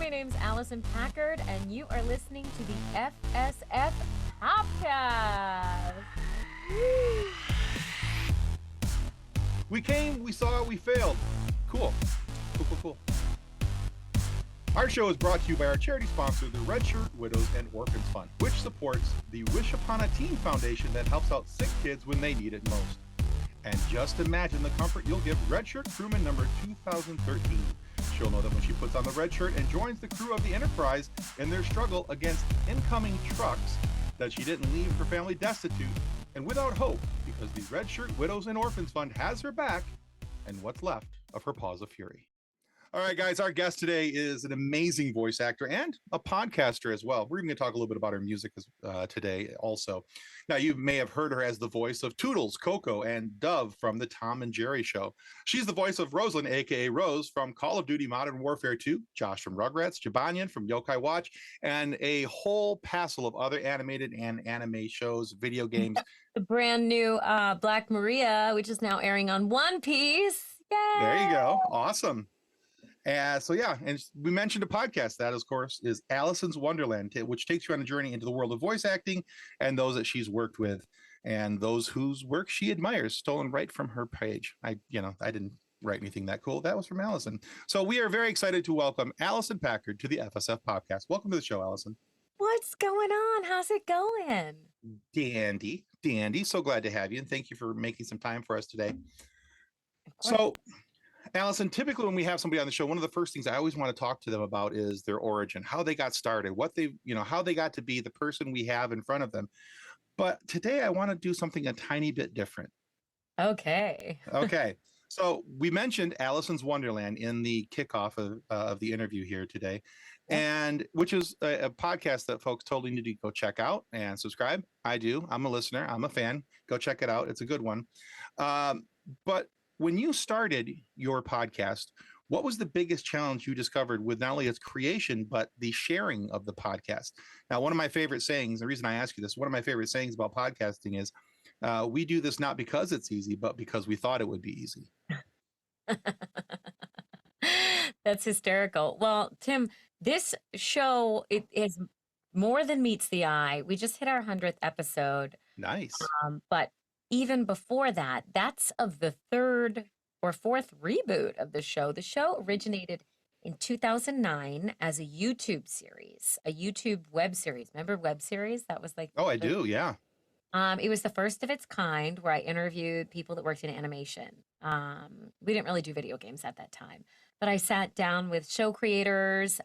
My name's Alicyn Packard, and you are listening to the FSF Podcast. We came, we saw, we failed. Cool. Cool. Our show is brought to you by our charity sponsor, the Red Shirt Widows and Orphans Fund, which supports the Wish Upon a Teen Foundation that helps out sick kids when they need it most. And just imagine the comfort you'll give Red Shirt Crewman number 2013. She'll know that when she puts on the red shirt and joins the crew of the Enterprise in their struggle against incoming trucks, that she didn't leave her family destitute and without hope, because the Red Shirt Widows and Orphans Fund has her back and what's left of her paws of fury. All right, guys, our guest today is an amazing voice actor and a podcaster as well. We're even going to talk a little bit about her music today also. Now, you may have heard her as the voice of Toodles, Coco, and Dove from the Tom and Jerry Show. She's the voice of Roze, a.k.a. Roze, from Call of Duty Modern Warfare 2, Josh from Rugrats, Jibanyan from Yokai Watch, and a whole passel of other animated and anime shows, video games. The brand new Black Maria, which is now airing on One Piece. Yay! There you go. Awesome. And we mentioned a podcast that, of course, is Alicyn's Wonderland, which takes you on a journey into the world of voice acting and those that she's worked with and those whose work she admires, stolen right from her page. I didn't write anything that cool. That was from Alicyn. So we are very excited to welcome Alicyn Packard to the FSF podcast. Welcome to the show, Alicyn. What's going on? How's it going? Dandy. So glad to have you, and thank you for making some time for us today. So, Alicyn, typically when we have somebody on the show, one of the first things I always want to talk to them about is their origin, how they got started, how they got to be the person we have in front of them. But today I want to do something a tiny bit different. Okay. So we mentioned Alicyn's Wonderland in the kickoff of the interview here today, and which is a podcast that folks totally need to go check out and subscribe. I do. I'm a listener. I'm a fan. Go check it out. It's a good one. But when you started your podcast, what was the biggest challenge you discovered with not only its creation, but the sharing of the podcast? Now, one of my favorite sayings, the reason I ask you this, one of my favorite sayings about podcasting is, we do this not because it's easy, but because we thought it would be easy. That's hysterical. Well, Tim, this show, it is more than meets the eye. We just hit our 100th episode. Nice. But even before that, that's of the third or fourth reboot of the show. The show originated in 2009 as a YouTube series, a YouTube web series. Remember web series? That was like... Oh, I do, yeah. It was the first of its kind where I interviewed people that worked in animation. We didn't really do video games at that time, but I sat down with show creators,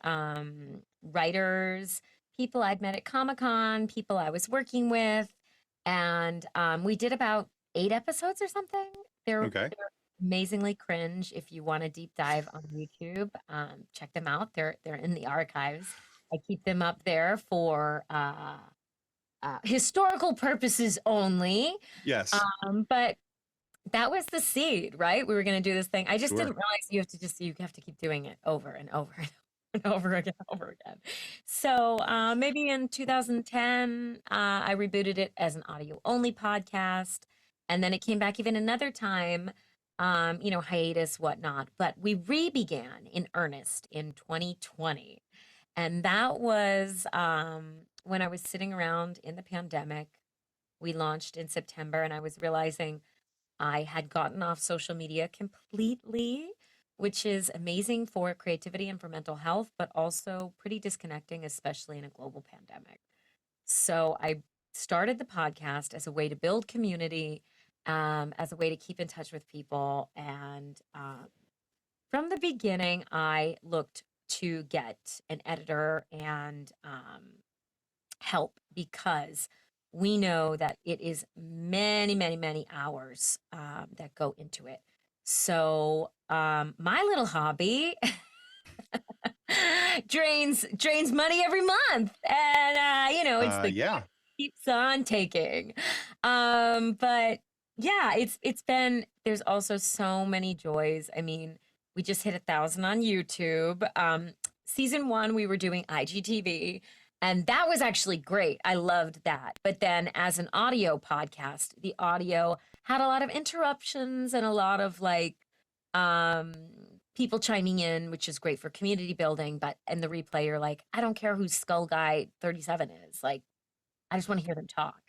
writers, people I'd met at Comic-Con, people I was working with, and we did about 8 episodes or something. They're amazingly cringe. If you want a deep dive on YouTube, check them out. They're in the archives. I keep them up there for historical purposes only. Yes. But that was the seed, right? We were going to do this thing. I just didn't realize you have to keep doing it over and over and over again. So maybe in 2010, I rebooted it as an audio only podcast. And then it came back even another time, hiatus, whatnot. But we re-began in earnest in 2020. And that was when I was sitting around in the pandemic. We launched in September, and I was realizing I had gotten off social media completely, which is amazing for creativity and for mental health, but also pretty disconnecting, especially in a global pandemic. So I started the podcast as a way to build community, as a way to keep in touch with people. And from the beginning, I looked to get an editor and help, because we know that it is many hours that go into it. So my little hobby drains money every month, and keeps on taking. But yeah, it's been, there's also so many joys. I mean, we just hit 1,000 on YouTube. Season 1, we were doing IGTV, and that was actually great. I loved that. But then as an audio podcast, the audio had a lot of interruptions and a lot of people chiming in, which is great for community building. But in the replay, you're like, I don't care who Skull Guy 37 is. Like, I just want to hear them talk.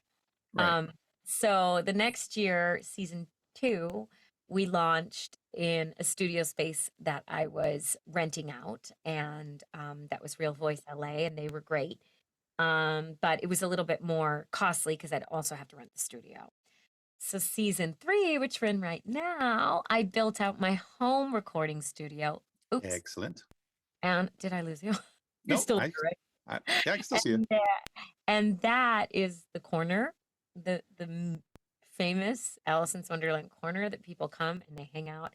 Right. So the next year, season 2, we launched in a studio space that I was renting out, and that was Real Voice LA, and they were great. But it was a little bit more costly because I'd also have to rent the studio. So season 3, which we're in right now, I built out my home recording studio. Oops. Excellent. And did I lose you? No, You're still there, right? Yeah, I can still see you. And that is the corner, the famous Alicyns Wonderland corner that people come and they hang out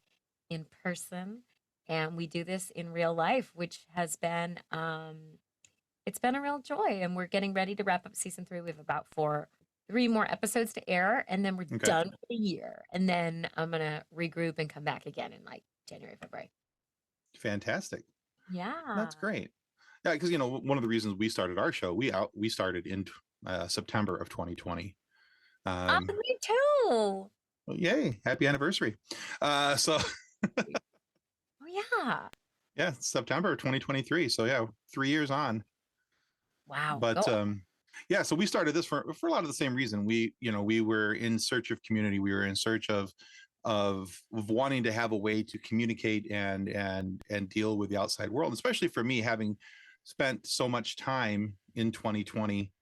in person. And we do this in real life, which has been it's been a real joy. And we're getting ready to wrap up season 3. We have about 3 more episodes to air, and then we're done for the year. And then I'm gonna regroup and come back again in like January, February. Fantastic. Yeah, that's great. Yeah, because one of the reasons we started our show, we started in September of 2020. Me too. Well, yay! Happy anniversary. So. Oh yeah, September of 2023. So yeah, 3 years on. Wow. But yeah, so we started this for a lot of the same reason. We were in search of community. We were in search of wanting to have a way to communicate and deal with the outside world, especially for me, having spent so much time in 2020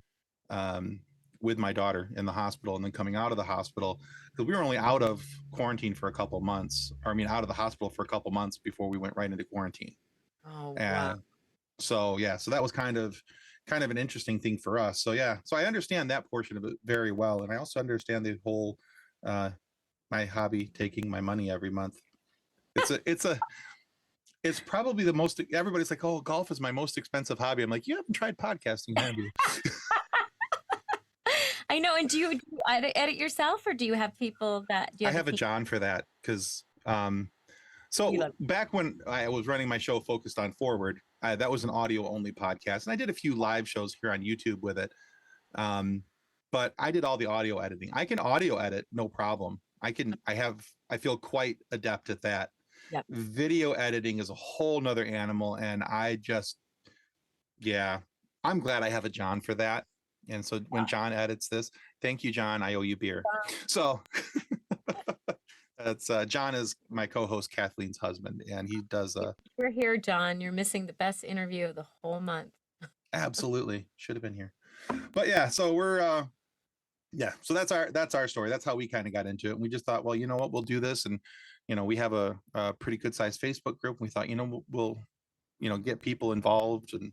with my daughter in the hospital, and then coming out of the hospital, because we were only out of quarantine for a couple months, out of the hospital for a couple months before we went right into quarantine. Oh, wow. So yeah, so that was kind of an interesting thing for us. So yeah, so I understand that portion of it very well, and I also understand the whole my hobby taking my money every month. It's probably the most. Everybody's like, "Oh, golf is my most expensive hobby." I'm like, "You haven't tried podcasting, have you?" I know. And do you edit yourself, or do you have people that? I have a John for that, because so back when I was running my show focused on Forward, that was an audio only podcast, and I did a few live shows here on YouTube with it. But I did all the audio editing. I can audio edit, no problem. I feel quite adept at that. Yep. Video editing is a whole nother animal, and I'm glad I have a John for that. And so when John edits this, thank you, John. I owe you beer. So that's John is my co-host Kathleen's husband, and he does. You're here, John. You're missing the best interview of the whole month. Absolutely, should have been here. But yeah, so we're so that's our story. That's how we kind of got into it. And we just thought, well, you know what, we'll do this, and we have a pretty good sized Facebook group. And we thought, we'll get people involved, and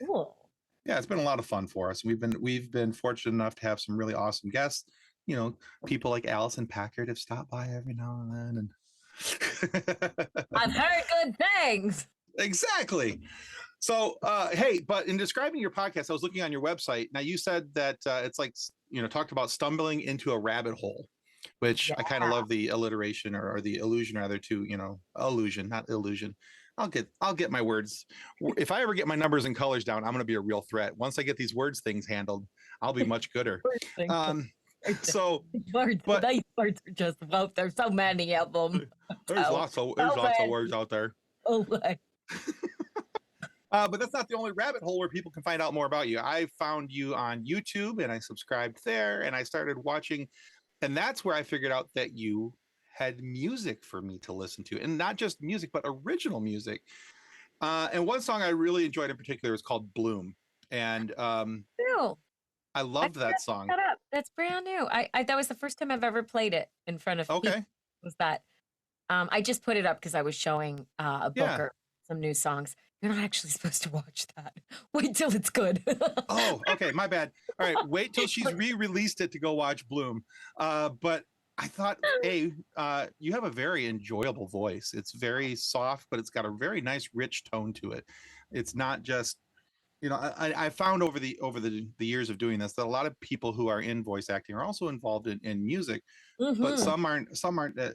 cool. Yeah, it's been a lot of fun for us. We've been fortunate enough to have some really awesome guests. People like Alicyn Packard have stopped by every now and then, and I've heard good things. Exactly. So, hey, but in describing your podcast, I was looking on your website. Now, you said that it's like, talked about stumbling into a rabbit hole, which I kind of love the alliteration or the allusion rather to, illusion, not illusion. I'll get my words. If I ever get my numbers and colors down, I'm going to be a real threat. Once I get these words things handled, I'll be much gooder. So, but nice words are just about. There's so many of them. There's lots of words out there. Oh my. But that's not the only rabbit hole where people can find out more about you. I found you on YouTube, and I subscribed there, and I started watching, and that's where I figured out that you had music for me to listen to, and not just music, but original music. And one song I really enjoyed in particular is called Bloom. And I loved that song. That's brand new. I that was the first time I've ever played it in front of people. Was that I just put it up because I was showing a booker some new songs. You're not actually supposed to watch that. Wait till it's good. Oh, okay, my bad. All right, wait till she's re-released it to go watch Bloom. But I thought, hey, you have a very enjoyable voice. It's very soft, but it's got a very nice, rich tone to it. It's not just, I found over the years of doing this that a lot of people who are in voice acting are also involved in music, but some aren't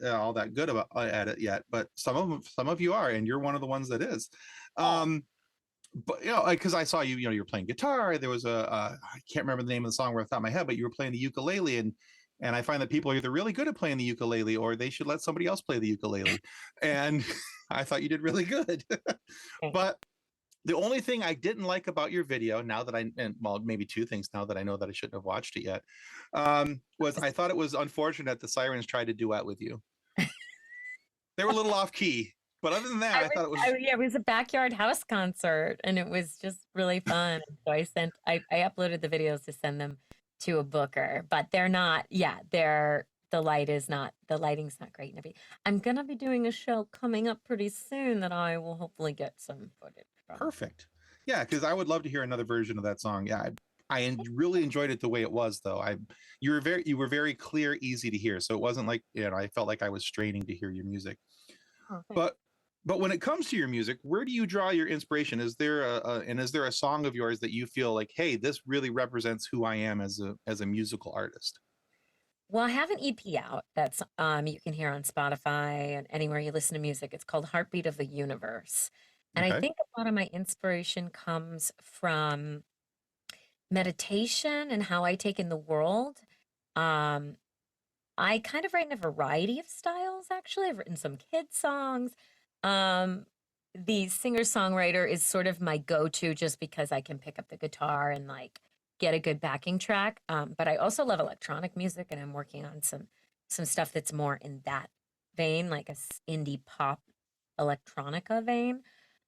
all that good at it yet. But some of you are, and you're one of the ones that is. But because I saw you, you were playing guitar. There was I can't remember the name of the song right off the top of my head, but you were playing the ukulele, and And I find that people are either really good at playing the ukulele or they should let somebody else play the ukulele. And I thought you did really good. Thanks. But the only thing I didn't like about your video, now that well, maybe two things now that I know that I shouldn't have watched it yet, was I thought it was unfortunate the Sirens tried to duet with you. They were a little off key, but other than that, I thought it was. Yeah, it was a backyard house concert, and it was just really fun. So I uploaded the videos to send them to a booker, but they're not. Yeah, the lighting's not great. And I'm gonna be doing a show coming up pretty soon that I will hopefully get some footage from. Perfect. Yeah, because I would love to hear another version of that song. Yeah, I really enjoyed it the way it was, though. You were very clear, easy to hear. So it wasn't like, I felt like I was straining to hear your music. Oh, but when it comes to your music, where do you draw your inspiration? Is there a song of yours that you feel like, hey, this really represents who I am as a musical artist? Well, I have an EP out that's you can hear on Spotify and anywhere you listen to music. It's called Heartbeat of the Universe. And I think a lot of my inspiration comes from meditation and how I take in the world. I kind of write in a variety of styles, actually. I've written some kid songs. The singer-songwriter is sort of my go-to just because I can pick up the guitar and like get a good backing track. But I also love electronic music, and I'm working on some stuff that's more in that vein, like a indie pop electronica vein.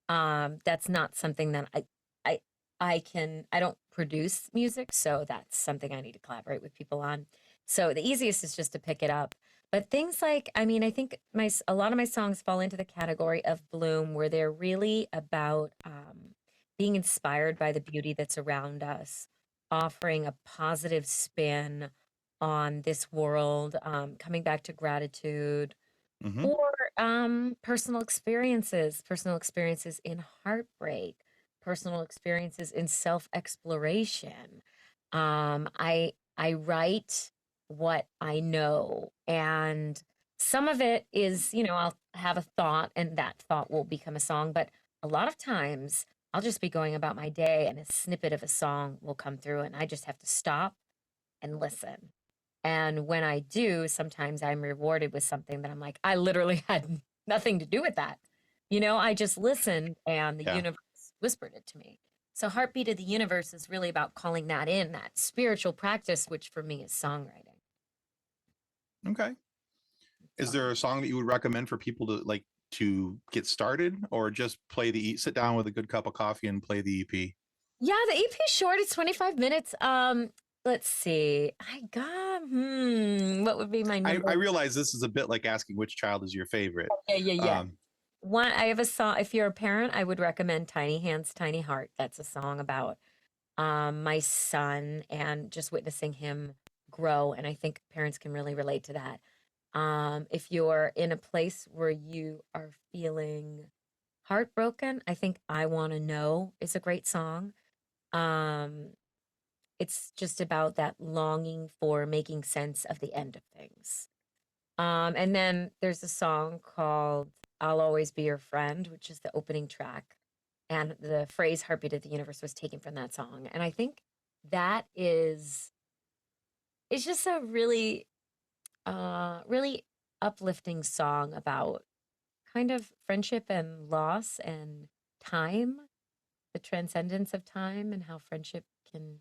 That's not something that I don't produce music, so that's something I need to collaborate with people on. So the easiest is just to pick it up. But things like, I think a lot of my songs fall into the category of Bloom, where they're really about being inspired by the beauty that's around us, offering a positive spin on this world, coming back to gratitude, or personal experiences in heartbreak, personal experiences in self-exploration. I write what I know, and some of it is, I'll have a thought and that thought will become a song, but a lot of times I'll just be going about my day and a snippet of a song will come through and I just have to stop and listen. And when I do, sometimes I'm rewarded with something that I'm like, I literally had nothing to do with that. I just listened and the universe whispered it to me. So Heartbeat of the Universe is really about calling that in, that spiritual practice, which for me is songwriting. Okay. Is there a song that you would recommend for people to get started, or just sit down with a good cup of coffee and play the EP? Yeah, the EP is short. It's 25 minutes. Let's see. What would be my number? I realize this is a bit like asking which child is your favorite. Yeah. I have a song. If you're a parent, I would recommend Tiny Hands, Tiny Heart. That's a song about my son and just witnessing him grow. And I think parents can really relate to that. If you're in a place where you are feeling heartbroken, I think I Want to Know is a great song. It's just about that longing for making sense of the end of things. And then there's a song called I'll Always Be Your Friend, which is the opening track. And the phrase Heartbeat of the Universe was taken from that song. And I think that it's just a really, really uplifting song about kind of friendship and loss and time, the transcendence of time, and how friendship can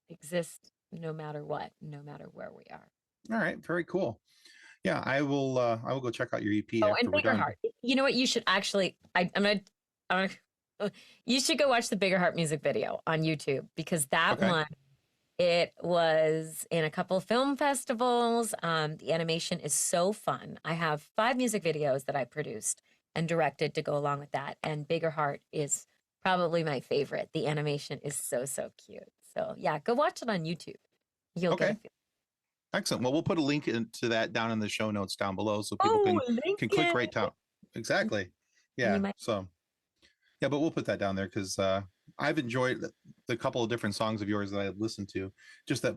exist no matter what, no matter where we are. All right, very cool. Yeah, I will go check out your EP after and we're done. Heart. You know what? You should actually. You should go watch the Bigger Heart music video on YouTube, because that one, it was in a couple of film festivals. The animation is so fun. I have 5 music videos that I produced and directed to go along with that, and Bigger Heart is probably my favorite. The animation is so cute. So yeah, go watch it on YouTube. You'll get a feel. Excellent. Well, we'll put a link to that down in the show notes down below, so people can click right down. Exactly. Yeah. So, yeah, but we'll put that down there because I've enjoyed the couple of different songs of yours that I've listened to. Just that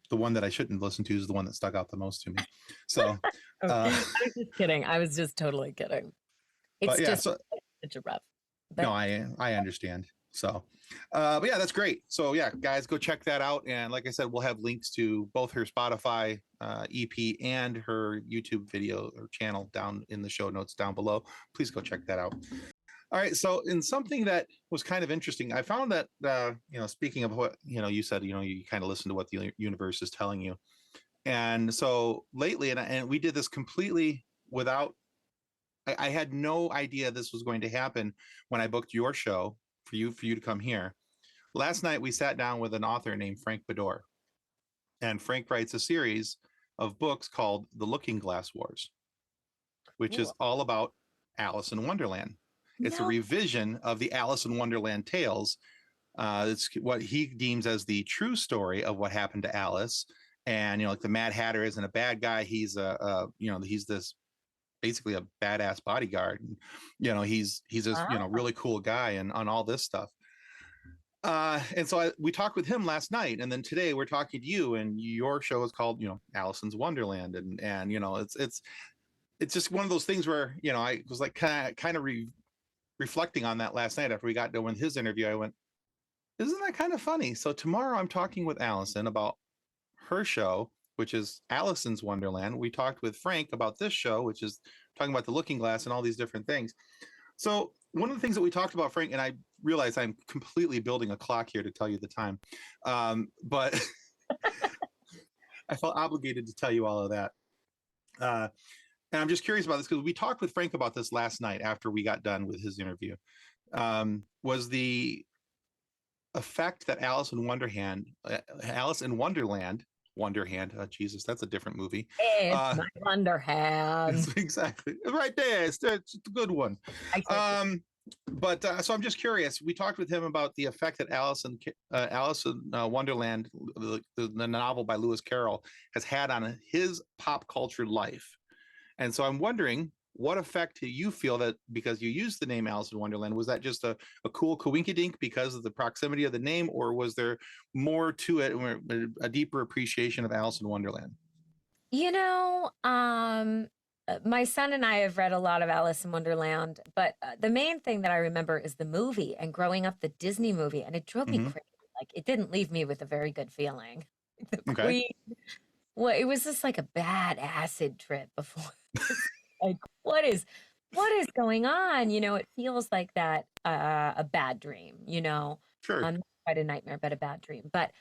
the one that I shouldn't listen to is the one that stuck out the most to me. So, I was just kidding. I was just totally kidding. It's just such a rough. No, I understand. So, but yeah, that's great. So yeah, guys, go check that out. And like I said, we'll have links to both her Spotify EP and her YouTube video or channel down in the show notes down below. Please go check that out. All right. So in something that was kind of interesting, I found that, speaking of what, you said, you kind of listen to what the universe is telling you. And so lately, and we did this completely without, I had no idea this was going to happen when I booked your show for you to come here. Last night, we sat down with an author named Frank Bedore. And Frank writes a series of books called The Looking Glass Wars, which is all about Alice in Wonderland. It's a revision of the Alice in Wonderland tales. It's what he deems as the true story of what happened to Alice. And, like the Mad Hatter isn't a bad guy. He's he's this basically a badass bodyguard. And, he's this, really cool guy and on all this stuff. And so we talked with him last night, and then today we're talking to you, and your show is called, Alice's Wonderland. And it's just one of those things where, I was like kind of reflecting on that last night after we got done with his interview. I went, isn't that kind of funny? So tomorrow I'm talking with Alicyn about her show, which is Alice's Wonderland. We talked with Frank about this show, which is talking about the Looking Glass and all these different things. So one of the things that we talked about, Frank, and I realize I'm completely building a clock here to tell you the time, but I felt obligated to tell you all of that. And I'm just curious about this because we talked with Frank about this last night after we got done with his interview. Was the effect that Alice in Wonderland, oh, Jesus, that's a different movie. It's my Wonderhand. Exactly. Right there. It's a good one. So I'm just curious. We talked with him about the effect that Alice in Wonderland, the novel by Lewis Carroll, has had on his pop culture life. And so I'm wondering, what effect do you feel that, because you used the name Alice in Wonderland, was that just a cool coinkydink because of the proximity of the name, or was there more to it, a deeper appreciation of Alice in Wonderland? My son and I have read a lot of Alice in Wonderland, but the main thing that I remember is the movie and growing up the Disney movie, and it drove me crazy. Like, it didn't leave me with a very good feeling. The Queen, well, it was just like a bad acid trip before. Like, what is going on? It feels like that a bad dream. Sure. Not quite a nightmare, but a bad dream. But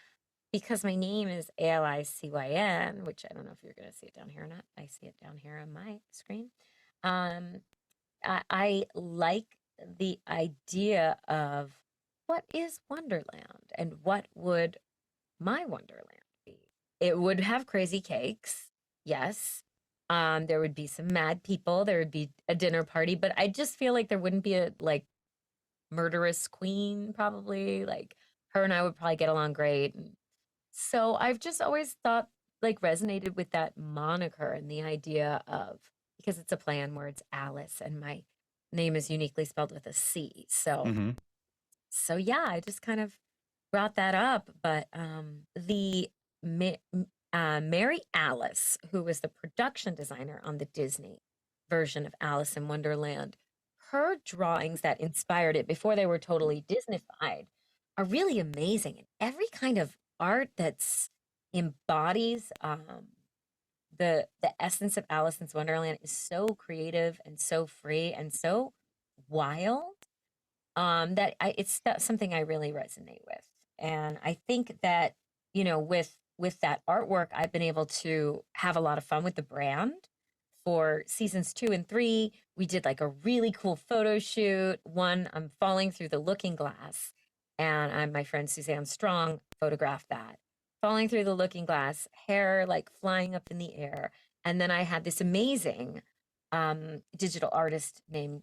because my name is Alicyn, which I don't know if you're going to see it down here or not. I see it down here on my screen. I like the idea of what is Wonderland and what would my Wonderland be. It would have crazy cakes, yes. There would be some mad people. There would be a dinner party, but I just feel like there wouldn't be a murderous queen, probably. Like, her and I would probably get along great. And so I've just always thought, resonated with that moniker and the idea of, because it's a play on words, Alice, and my name is uniquely spelled with a C. So, so yeah, I just kind of brought that up. But Mary Alice, who was the production designer on the Disney version of Alice in Wonderland, her drawings that inspired it before they were totally Disneyfied are really amazing. And every kind of art that's embodies the essence of Alice in Wonderland is so creative and so free and so wild that it's something I really resonate with. And I think that, with that artwork, I've been able to have a lot of fun with the brand. For seasons 2 and 3, we did a really cool photo shoot. One, I'm falling through the looking glass, and my friend Suzanne Strong photographed that. Falling through the looking glass, hair flying up in the air. And then I had this amazing digital artist named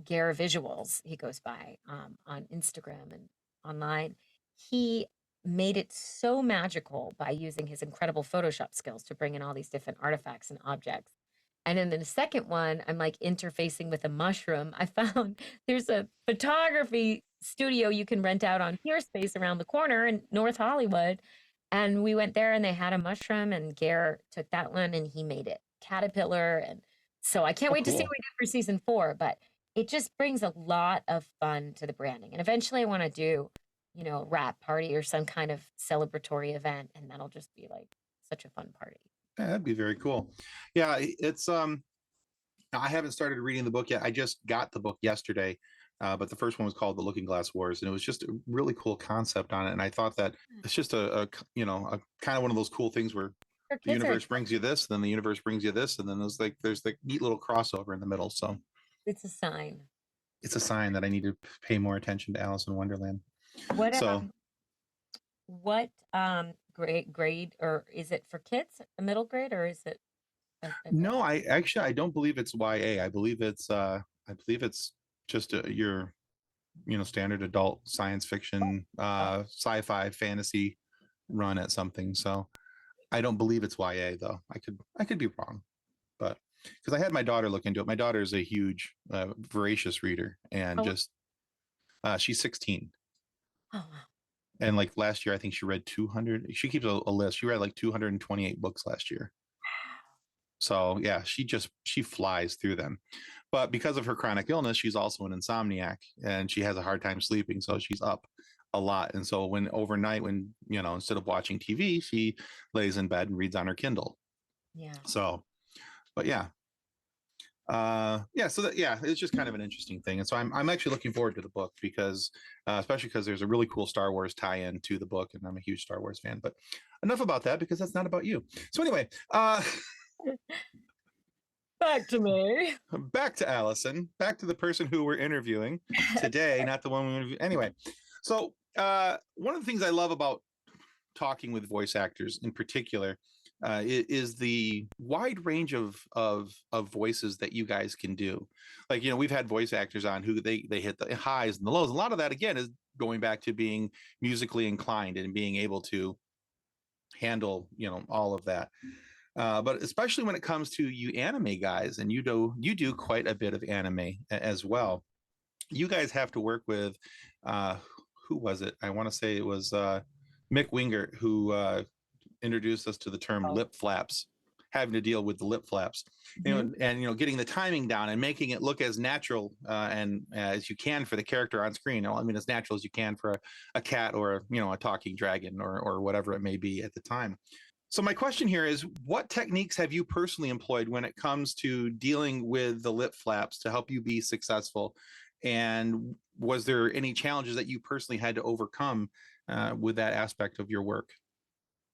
Gare Visuals, he goes by on Instagram and online. He made it so magical by using his incredible Photoshop skills to bring in all these different artifacts and objects. And then the second one, I'm interfacing with a mushroom. I found there's a photography studio you can rent out on Peerspace around the corner in North Hollywood. And we went there and they had a mushroom, and Gare took that one and he made it caterpillar. And so I can't wait to see what we do for season 4, but it just brings a lot of fun to the branding. And eventually I want to do, a wrap party or some kind of celebratory event, and that'll just be like such a fun party. Yeah, that'd be very cool. Yeah, it's I haven't started reading the book yet. I just got the book yesterday, but the first one was called The Looking Glass Wars, and it was just a really cool concept on it. And I thought that it's just a a kind of one of those cool things where For the kids are universe brings you this, then the universe brings you this, and then there's like neat little crossover in the middle. So it's a sign. it's a sign that I need to pay more attention to Alice in Wonderland. What So what grade, or is it for kids, a middle grade, or is it no, I don't believe it's YA. I believe it's just your standard adult science fiction, sci-fi, fantasy run at something. So I don't believe it's YA though. I could be wrong, but because I had my daughter look into it. My daughter is a huge, voracious reader, and just she's 16. Oh, wow. And like last year, I think she read 200. She keeps a list. She read like 228 books last year. So yeah, she flies through them. But because of her chronic illness, she's also an insomniac, and she has a hard time sleeping. So she's up a lot. And so overnight, instead of watching TV, she lays in bed and reads on her Kindle. Yeah. So, but yeah. It's just kind of an interesting thing. And so I'm actually looking forward to the book because, especially because there's a really cool Star Wars tie-in to the book, and I'm a huge Star Wars fan. But enough about that, because that's not about you. So anyway, back to me. Back to Alicyn, back to the person who we're interviewing today, not the one we interviewed. Anyway, so one of the things I love about talking with voice actors in particular is the wide range of voices that you guys can do. Like, we've had voice actors on who they hit the highs and the lows. A lot of that, again, is going back to being musically inclined and being able to handle, all of that. But especially when it comes to you anime guys, and you do quite a bit of anime as well. You guys have to work with, who was it? I want to say it was Mick Wingert, who introduced us to the term lip flaps, having to deal with the lip flaps, and getting the timing down and making it look as natural and as you can for the character on screen. I mean, as natural as you can for a cat or a talking dragon or whatever it may be at the time. So my question here is, what techniques have you personally employed when it comes to dealing with the lip flaps to help you be successful? And was there any challenges that you personally had to overcome with that aspect of your work?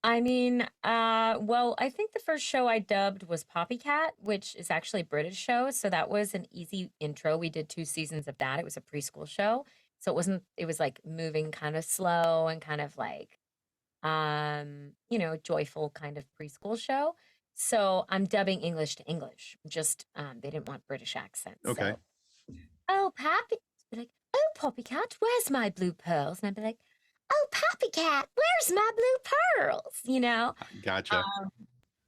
I mean, well, I think the first show I dubbed was Poppycat, which is actually a British show. So that was an easy intro. We did 2 seasons of that. It was a preschool show. So it was like moving kind of slow and kind of like, joyful kind of preschool show. So I'm dubbing English to English. Just they didn't want British accents. Okay. So, oh, Poppy, be like, oh, Poppycat, where's my blue pearls? And I'd be like, oh, Poppycat, where's my blue pearls? Gotcha.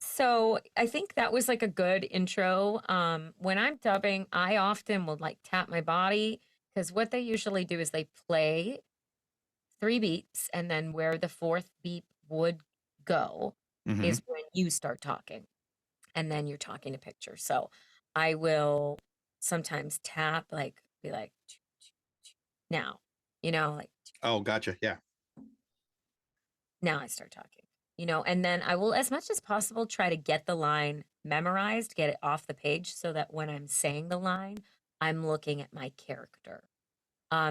So I think that was like a good intro. When I'm dubbing, I often will like tap my body, because what they usually do is they play 3 beeps, and then where the 4th beep would go is when you start talking, and then you're talking to picture. So I will sometimes tap, like be like, now, like, Oh, gotcha. Yeah. now I start talking, and then I will, as much as possible, try to get the line memorized, get it off the page, so that when I'm saying the line, I'm looking at my character.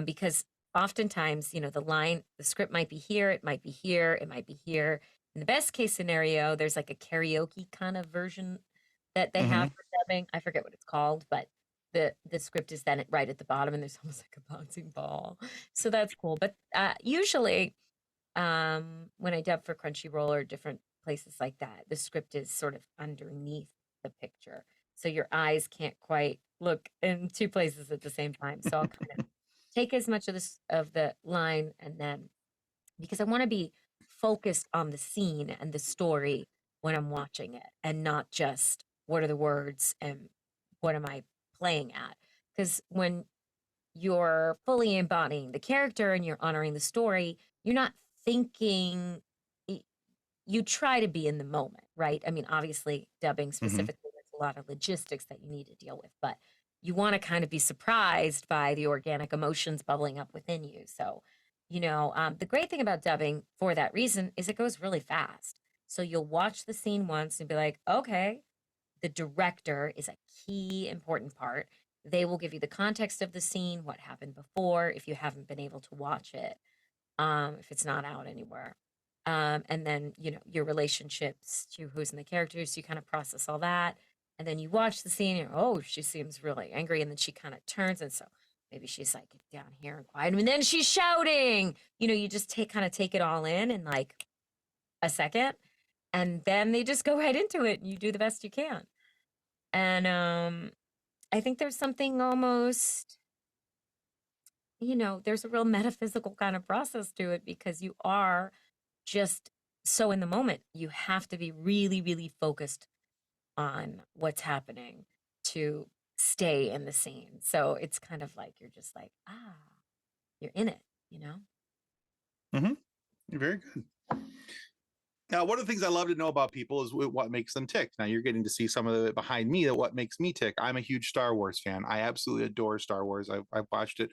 Because oftentimes, the script might be here, it might be here, it might be here. In the best case scenario, there's like a karaoke kind of version that they have for dubbing. I forget what it's called, but the script is then right at the bottom, and there's almost like a bouncing ball. So that's cool. But usually, when I dub for Crunchyroll or different places like that, the script is sort of underneath the picture. So your eyes can't quite look in 2 places at the same time. So I'll kind of take as much of the line, and then, because I want to be focused on the scene and the story when I'm watching it, and not just what are the words and what am I playing at. Because when you're fully embodying the character and you're honoring the story, you're not thinking, you try to be in the moment, right? I mean, obviously dubbing specifically, there's a lot of logistics that you need to deal with, but you want to kind of be surprised by the organic emotions bubbling up within you. So, the great thing about dubbing for that reason is it goes really fast. So you'll watch the scene once and be like, okay, the director is a key important part. They will give you the context of the scene, what happened before, if you haven't been able to watch it, if it's not out anywhere. And then, your relationships to who's in the characters, you kind of process all that. And then you watch the scene and, oh, she seems really angry. And then she kind of turns. And so maybe she's like down here and quiet. And then she's shouting. You just take it all in like a second. And then they just go right into it and you do the best you can. And I think there's something almost, there's a real metaphysical kind of process to it because you are just so in the moment. You have to be really, really focused on what's happening to stay in the scene. So it's kind of like you're just like, you're in it, Mm-hmm. You're very good. Now, one of the things I love to know about people is what makes them tick. Now, you're getting to see some of it behind me, that what makes me tick. I'm a huge Star Wars fan. I absolutely adore Star Wars. I've watched it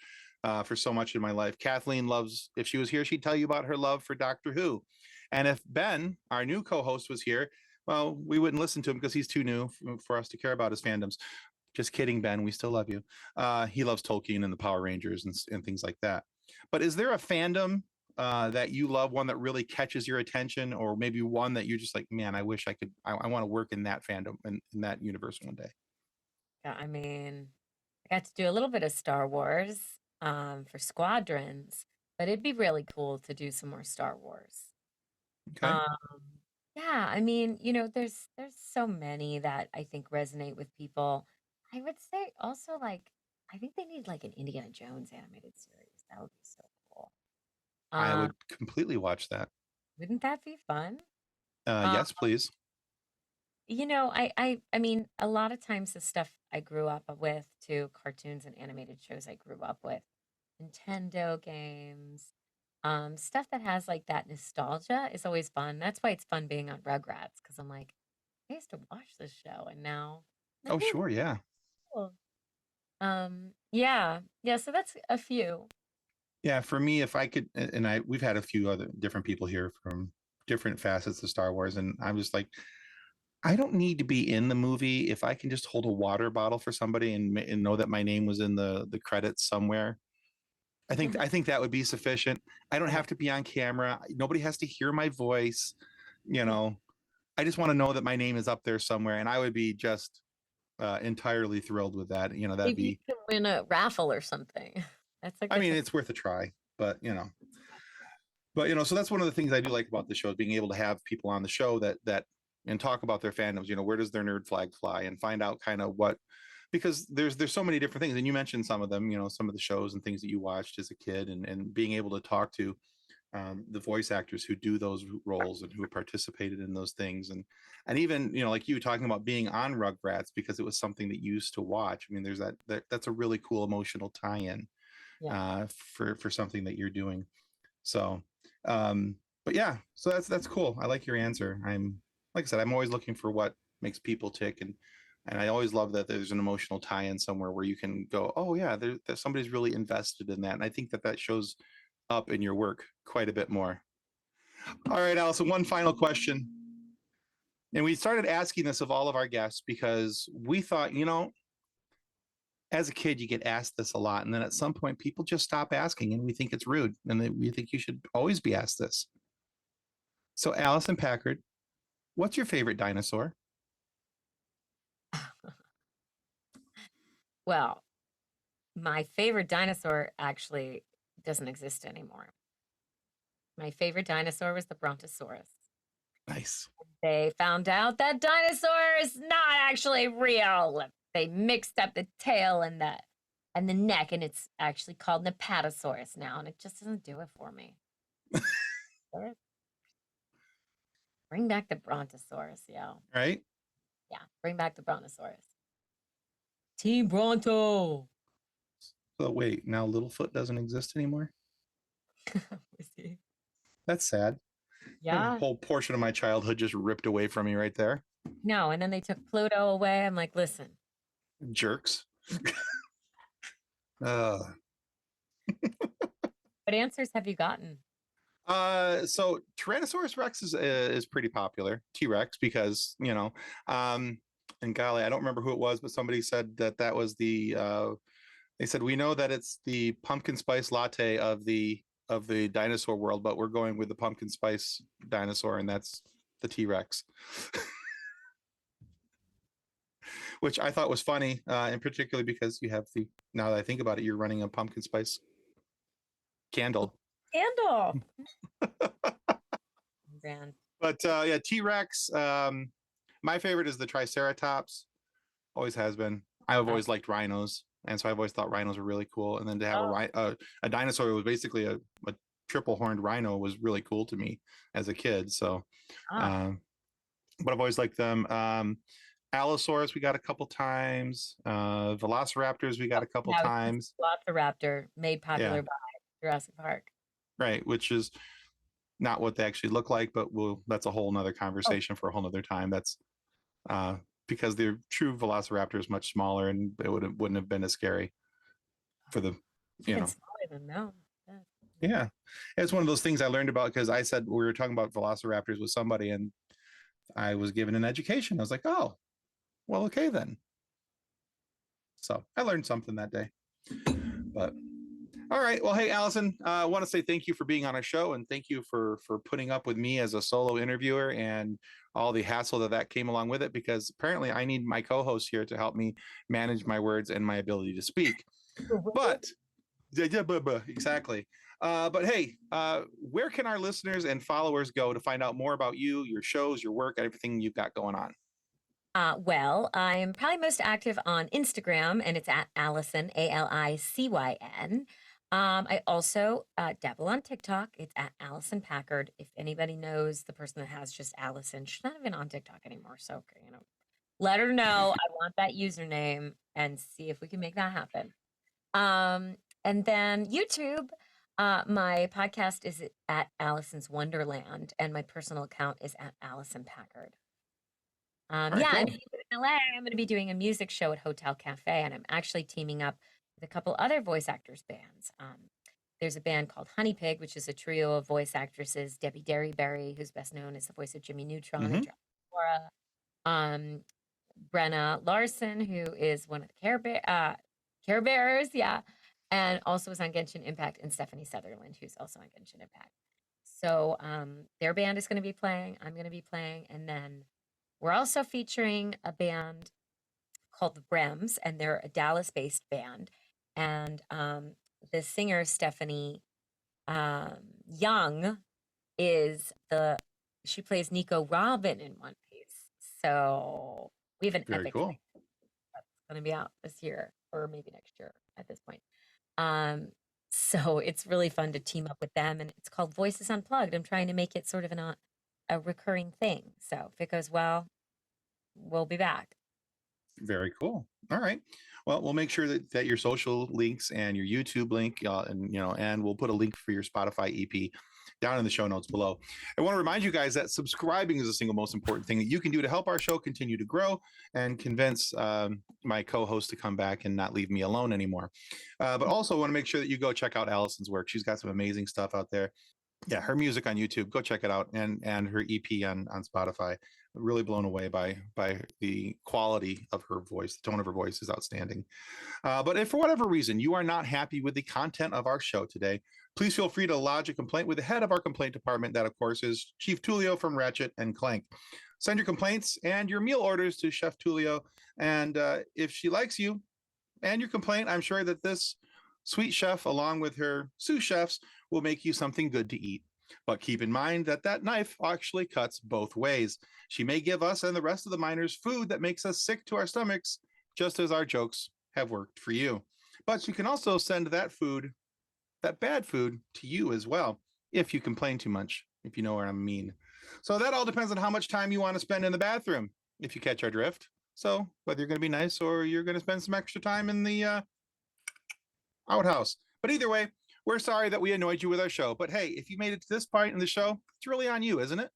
for so much in my life. Kathleen loves, if she was here, she'd tell you about her love for Doctor Who. And if Ben, our new co-host, was here, well, we wouldn't listen to him because he's too new for us to care about his fandoms. Just kidding, Ben. We still love you. He loves Tolkien and the Power Rangers and things like that. But is there a fandom that you love, one that really catches your attention, or maybe one that you're just like, man, I wish I want to work in that fandom, in that universe one day? Yeah, I mean, I got to do a little bit of Star Wars for Squadrons, but it'd be really cool to do some more Star Wars. Okay. Um, yeah, I mean, there's so many that I think resonate with people. I would say also like I think they need like an Indiana Jones animated series. That would be so cool. I Um, would completely watch that. wouldn't that be fun? Yes, please. I mean, a lot of times the stuff I grew up with too, cartoons and animated shows I grew up with, Nintendo games, stuff that has like that nostalgia is always fun. That's why it's fun being on Rugrats because I'm like, I used to watch this show and now I'm Oh, like, oh, sure. Yeah. cool. Yeah, yeah. So that's a few. Yeah. For me, if I could, we've had a few other different people here from different facets of Star Wars, and I'm just like, I don't need to be in the movie. If I can just hold a water bottle for somebody and know that my name was in the credits somewhere, I think that would be sufficient. I don't Right. have to be on camera. Nobody has to hear my voice. You know, I just want to know that my name is up there somewhere, and I would be just entirely thrilled with that. That'd Maybe you be. can win a raffle or something. That's a I good mean, thing. it's worth a try, but so that's one of the things I do like about the show, is being able to have people on the show that and talk about their fandoms. Where does their nerd flag fly, and find out kind of what, because there's so many different things, and you mentioned some of them. Some of the shows and things that you watched as a kid, and being able to talk to the voice actors who do those roles and who have participated in those things, and even like you talking about being on Rugrats because it was something that you used to watch. I mean, there's that's a really cool emotional tie-in Yeah. for something that you're doing. So, but yeah, so that's cool. I like your answer. Like I said, I'm always looking for what makes people tick, and I always love that there's an emotional tie-in somewhere where you can go, oh yeah, there's somebody's really invested in that, and I think that shows up in your work quite a bit more. All right, Alicyn, one final question. And we started asking this of all of our guests because we thought, as a kid, you get asked this a lot. And then at some point, people just stop asking and we think it's rude. And we think you should always be asked this. So, Alicyn Packard, what's your favorite dinosaur? Well, my favorite dinosaur actually doesn't exist anymore. My favorite dinosaur was the Brontosaurus. Nice. They found out that dinosaur is not actually real. They mixed up the tail and the neck, and it's actually called an Apatosaurus now, and it just doesn't do it for me. Bring back the Brontosaurus, yo. Right? Yeah, bring back the Brontosaurus. Team Bronto. So, wait, now Littlefoot doesn't exist anymore? That's sad. A Yeah. whole portion of my childhood just ripped away from me right there. No, and then they took Pluto away. I'm like, listen, Jerks. Uh, What answers have you gotten? so Tyrannosaurus Rex is pretty popular. T-Rex because and golly, I don't remember who it was, but somebody said that was the. They said we know that it's the pumpkin spice latte of the dinosaur world, but we're going with the pumpkin spice dinosaur, and that's the T-Rex. Which I thought was funny, and particularly because you have now that I think about it, you're running a pumpkin spice candle. Candle. Brand. But yeah, T-Rex. My favorite is the Triceratops. Always has been. I've always liked rhinos, and so I've always thought rhinos were really cool. And then to have a dinosaur who was basically a triple horned rhino was really cool to me as a kid. So, but I've always liked them. Allosaurus we got a couple times. Velociraptors we got a couple times. Velociraptor made popular by Jurassic Park. Right, which is not what they actually look like, but that's a whole nother conversation for a whole nother time. That's because the true Velociraptor is much smaller, and it wouldn't have been as scary for the Even smaller than no. Yeah, it's one of those things I learned about because I said we were talking about Velociraptors with somebody, and I was given an education. I was like, oh, well, okay then. So I learned something that day. But all right, well, hey, Alicyn, I want to say thank you for being on our show, and thank you for putting up with me as a solo interviewer and all the hassle that came along with it, because apparently I need my co-host here to help me manage my words and my ability to speak. But exactly. But hey, where can our listeners and followers go to find out more about you, your shows, your work, everything you've got going on? Well, I'm probably most active on Instagram, and it's at Alicyn, Alicyn. I also dabble on TikTok. It's at Alicyn Packard. If anybody knows the person that has just Alicyn, she's not even on TikTok anymore. So, let her know I want that username and see if we can make that happen. And then YouTube, my podcast is at Alicyn's Wonderland, and my personal account is at Alicyn Packard. And in LA, I'm going to be doing a music show at Hotel Cafe, and I'm actually teaming up with a couple other voice actors bands. There's a band called Honey Pig, which is a trio of voice actresses. Debbie Derryberry, who's best known as the voice of Jimmy Neutron and Laura. Brenna Larson, who is one of the Care Bearers, and also was on Genshin Impact, and Stephanie Sutherland, who's also on Genshin Impact. So their band is going to be playing. I'm going to be playing, and then we're also featuring a band called the Brems, and they're a Dallas-based band. And the singer, Stephanie Young, she plays Nico Robin in One Piece. So we have an epic thing that's going to be out this year, or maybe next year at this point. So it's really fun to team up with them, and it's called Voices Unplugged. I'm trying to make it sort of a recurring thing. So if it goes well, we'll be back. Very cool. All right. Well, we'll make sure that your social links and your YouTube link, and we'll put a link for your Spotify EP down in the show notes below. I want to remind you guys that subscribing is the single most important thing that you can do to help our show continue to grow and convince my co-host to come back and not leave me alone anymore. But also want to make sure that you go check out Alicyn's work. She's got some amazing stuff out there. Yeah, her music on YouTube, go check it out, and her EP on Spotify. Really blown away by the quality of her voice. The tone of her voice is outstanding. But if for whatever reason you are not happy with the content of our show today, please feel free to lodge a complaint with the head of our complaint department. That, of course, is Chief Tulio from Ratchet and Clank. Send your complaints and your meal orders to Chef Tulio, and if she likes you and your complaint, I'm sure that this sweet chef, along with her sous chefs, will make you something good to eat. But keep in mind that knife actually cuts both ways. She may give us and the rest of the miners food that makes us sick to our stomachs, just as our jokes have worked for you. But she can also send that bad food, to you as well, if you complain too much, if you know what I mean. So that all depends on how much time you want to spend in the bathroom, if you catch our drift. So whether you're going to be nice or you're going to spend some extra time in the outhouse. But either way, we're sorry that we annoyed you with our show. But hey, if you made it to this point in the show, it's really on you, isn't it?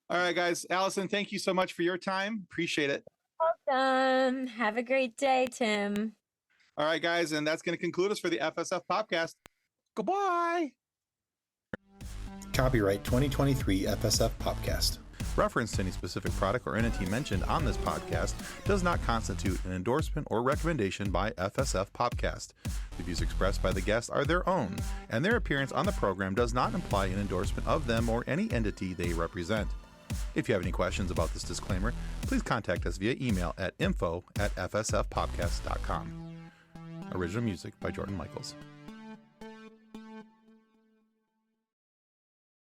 All right, guys. Alicyn, thank you so much for your time. Appreciate it. Welcome. Have a great day, Tim. All right, guys, and that's going to conclude us for the FSF Popcast. Goodbye. Copyright 2023 FSF Popcast. Reference to any specific product or entity mentioned on this podcast does not constitute an endorsement or recommendation by FSF Popcast. The views expressed by the guests are their own, and their appearance on the program does not imply an endorsement of them or any entity they represent. If you have any questions about this disclaimer, please contact us via email at info@fsfpopcast.com. Original music by Jordan Michaels.